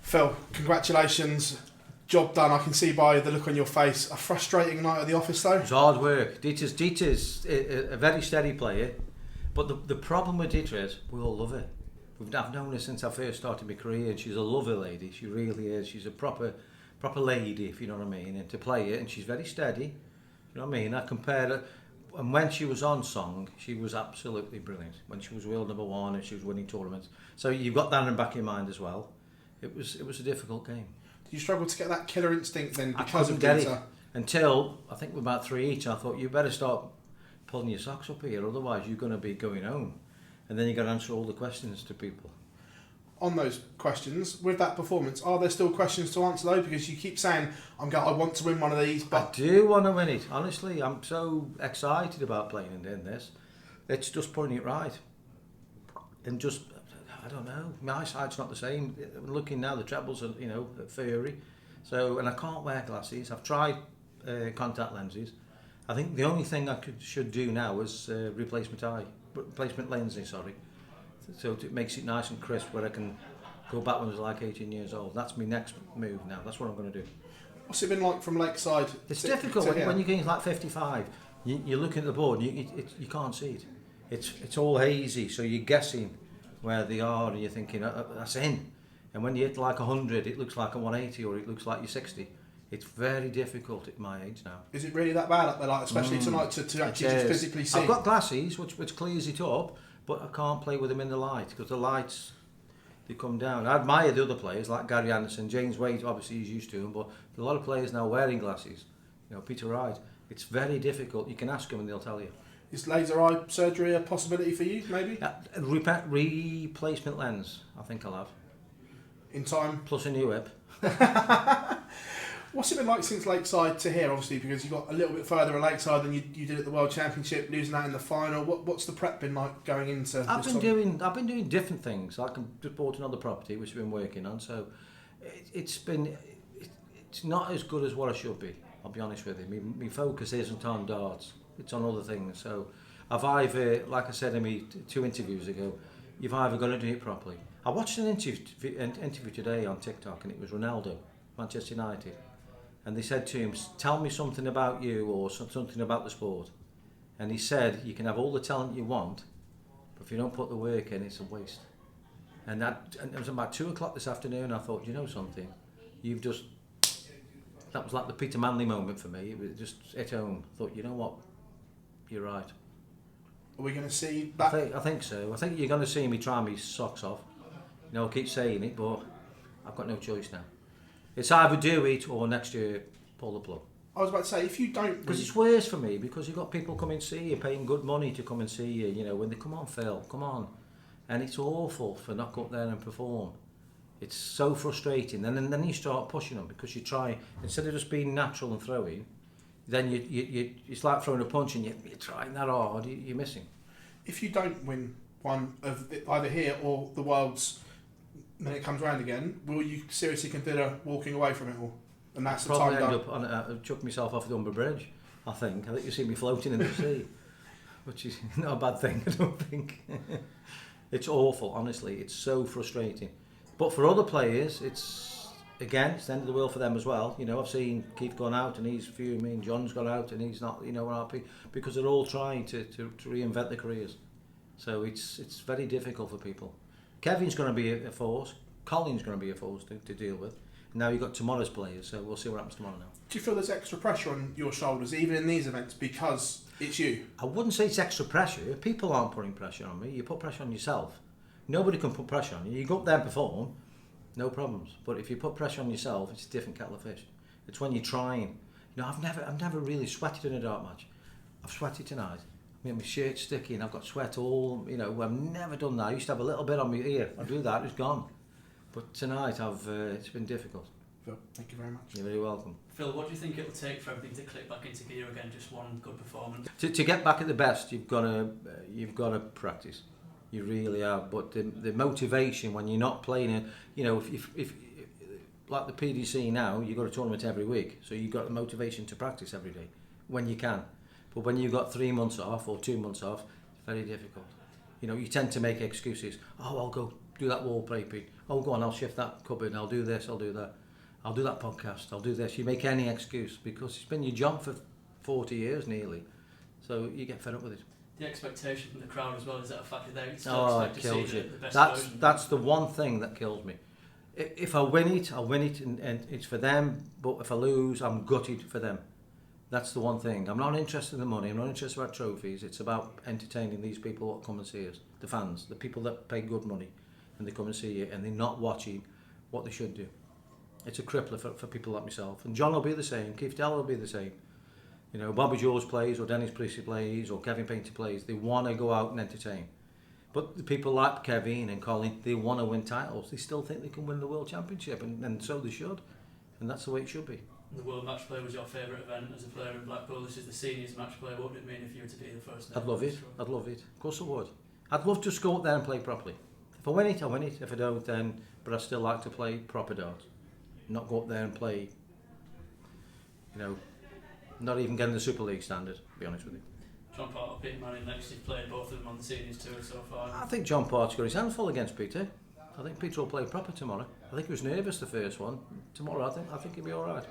Phil, congratulations. Job done. I can see by the look on your face. A frustrating night at the office though. It's hard work. Deta's a very steady player, but the problem with Deta is we all love her. I've known her since I first started my career, and she's a lovely lady. She really is. She's a proper lady, if you know what I mean. And to play it, and she's very steady. You know what I mean? I compare her, and when she was on song, she was absolutely brilliant. When she was world number one and she was winning tournaments, so you've got that in the back of your mind as well. It was a difficult game. Did you struggle to get that killer instinct then because of Deta? Deta? Until I think we're about 3 each. I thought you better start pulling your socks up here, otherwise you're going to be going home. And then you got to answer all the questions to people. On those questions, with that performance, are there still questions to answer though? Because you keep saying, I want to win one of these, but... I do want to win it, honestly. I'm so excited about playing in this. It's just putting it right. And just, I don't know, my eyesight's not the same. Looking now, the trebles are, furry. So, and I can't wear glasses. I've tried contact lenses. I think the only thing I should do now is replacement lenses, so it makes it nice and crisp where I can go back when I was like 18 years old. That's my next move now. That's what I'm going to do. What's it been like from Lakeside? It's difficult when you're getting like 55. You're looking at the board and you can't see it. It's all hazy, so you're guessing where they are and you're thinking, that's in. And when you hit like 100, it looks like a 180 or it looks like you're 60. It's very difficult at my age now. Is it really that bad up there, like, especially tonight, to actually just physically see? I've got glasses, which clears it up, but I can't play with them in the light because the lights, they come down. I admire the other players like Gary Anderson, James Wade, obviously he's used to them, but a lot of players now wearing glasses. Peter Wright. It's very difficult. You can ask them and they'll tell you. Is laser eye surgery a possibility for you, maybe? Replacement lens, I think I'll have. In time? Plus a new hip. What's it been like since Lakeside to here, obviously, because you got a little bit further at Lakeside than you did at the World Championship, losing that in the final. What's the prep been like going into I've been doing different things. Like I'm just bought another property, which I've been working on, so it's not as good as what I should be, I'll be honest with you. My focus isn't on darts, it's on other things. So I've either, like I said in me 2 interviews ago, you've either got to do it properly. I watched an interview today on TikTok, and it was Ronaldo, Manchester United. And they said to him, tell me something about you or something about the sport. And he said, you can have all the talent you want, but if you don't put the work in, it's a waste. And it was about 2 o'clock this afternoon. I thought, you know something? That was like the Peter Manley moment for me. It was just hit home. I thought, you know what? You're right. Are we going to see that? I think so. I think you're going to see me try my socks off. I keep saying it, but I've got no choice now. It's either do it or next year pull the plug. I was about to say, if you don't... Because it's worse for me, because you've got people coming to see you, paying good money to come and see you, when they come on, Phil, come on. And it's awful for not go up there and perform. It's so frustrating. And then you start pushing them because you try, instead of just being natural and throwing, then it's like throwing a punch and you're trying that hard, you're missing. If you don't win one of either here or the Worlds, when it comes around again, will you seriously consider walking away from it all? And that's the time done. Probably end up chuck myself off the Humber Bridge, I think. You see me floating in the sea, which is not a bad thing, I don't think. It's awful, honestly. It's so frustrating. But for other players, it's the end of the world for them as well. I've seen Keith gone out and he's fuming, John's gone out and he's not, happy, because they're all trying to reinvent their careers. So it's very difficult for people. Kevin's going to be a force. Colin's going to be a force to deal with. Now you've got tomorrow's players, so we'll see what happens tomorrow now. Do you feel there's extra pressure on your shoulders, even in these events, because it's you? I wouldn't say it's extra pressure. People aren't putting pressure on me. You put pressure on yourself. Nobody can put pressure on you. You go up there and perform, no problems. But if you put pressure on yourself, it's a different kettle of fish. It's when you're trying. I've never really sweated in a dart match. I've sweated tonight. My shirt's sticky and I've got sweat all, I've never done that. I used to have a little bit on my ear. I do that, it's gone. But tonight it's been difficult. Phil, thank you very much. You're very welcome. Phil, what do you think it'll take for everything to click back into gear again? Just one good performance. To get back at the best, you've got to practice. You really have. But the motivation when you're not playing it, if like the PDC now, you've got a tournament every week, so you've got the motivation to practice every day when you can. But when you've got 3 months off or 2 months off, it's very difficult. You tend to make excuses. Oh, I'll go do that wallpapering. Oh, go on, I'll shift that cupboard, I'll do this, I'll do that. I'll do that podcast, I'll do this. You make any excuse because it's been your job for 40 years nearly. So you get fed up with it. The expectation from the crowd as well, is that a factor there? You still expect to see the best version. That's the one thing that kills me. If I win it, I'll win it and it's for them. But if I lose, I'm gutted for them. That's the one thing. I'm not interested in the money. I'm not interested about trophies. It's about entertaining these people that come and see us. The fans, the people that pay good money and they come and see you and they're not watching what they should do. It's a crippler for people like myself. And John will be the same. Keith Dell will be the same. You know, Bobby George plays or Dennis Priestley plays or Kevin Painter plays. They want to go out and entertain. But the people like Kevin and Colin, they want to win titles. They still think they can win the World Championship and so they should. And that's the way it should be. The World Matchplay was your favourite event as a player in Blackpool. This is the Seniors Matchplay. What would it mean if you were to be the first? I'd love it. I'd love it. Of course I would. I'd love to just go up there and play properly. If I win it, I win it. If I don't, then... But I still like to play proper darts. Not go up there and play, you know, not even getting the Super League standard, to be honest with you. John Part or Peter Manning next, you've played both of them on the Seniors tour so far. I think John Part's got his hands full against Peter. I think Peter will play proper tomorrow. I think he was nervous the first one. Tomorrow I think he'll be alright.